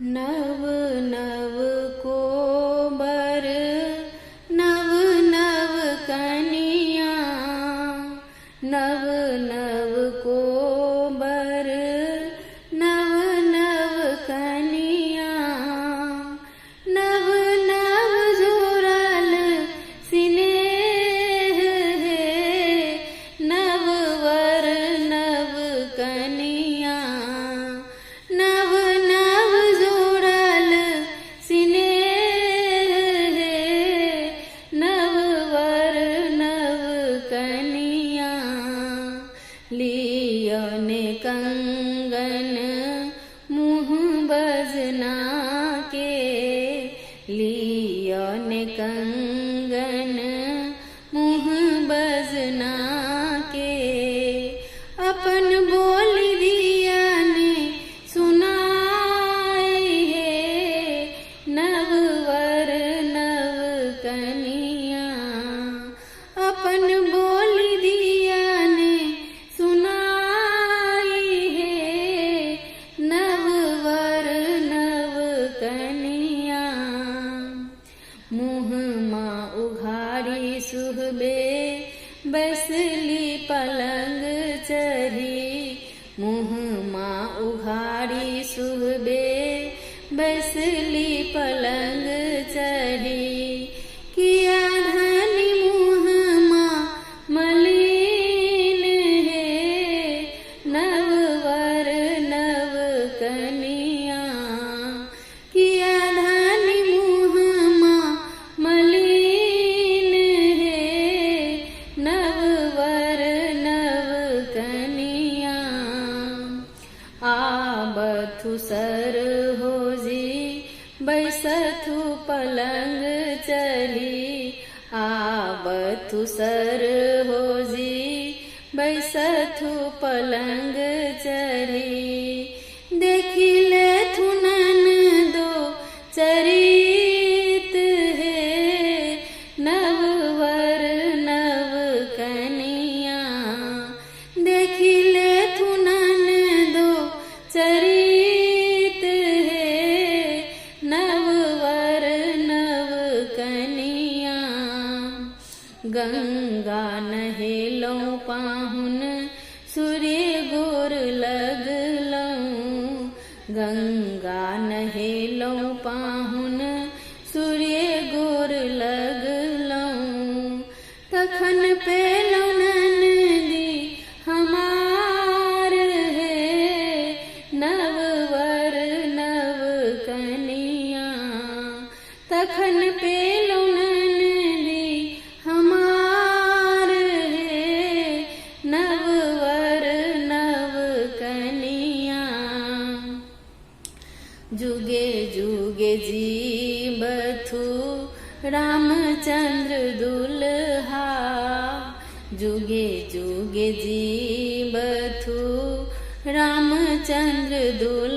नव नव को बर नव नव कनिया, नव नव को बर नव नव कनिया, नव नव जुड़ल सिनेह है, नव वर नव कनिया, नव नव जुड़ल सिनेह है, नव वर नव कनिया। लियोन कंगन मुँह बजना के, लियोन कंगन मुँह बजना के, अपन बोली दिया ने सुनाई है, नव वर नव कनिया, अपन बोली दिया ने सुनाई है, नव वर नव कनिया। मुँह माँ उघाड़ी सुहबे बैसली पलंग चढ़ी, मुँह माँ उघाड़ी सुहबे बैसली पलंग चढ़ी, किया धनी मुँह माँ मलिन है, नव वर नव कनिया, किया धनी मुँह माँ मलिन है, नव वर नव कनिया। आबथु सर हो जी बैसथु पलंग चढ़ी, आबथु सर हो जी बैसथु पलंग चढ़ी, देखी ले थुनन दो चरित है, नव वर नव कनिया, देखी ले थुनन दो चरित है, नव वर नव कनिया। गंगा नहेलो पाहुन सूर्य गोर लगलऊँ, गंगा नहेलो पाहुन सूर्य गोर लगलऊँ, तखन पेलौ ननदी हमार है, नव वर नव कनिया, तखन पेलौ ननदी हमार है, नव वर नव कनिया। जुगे जुगे जीबथु रामचंद्र दुल्हा, जुगे जुगे जीबथु रामचंद्र दुल्हा।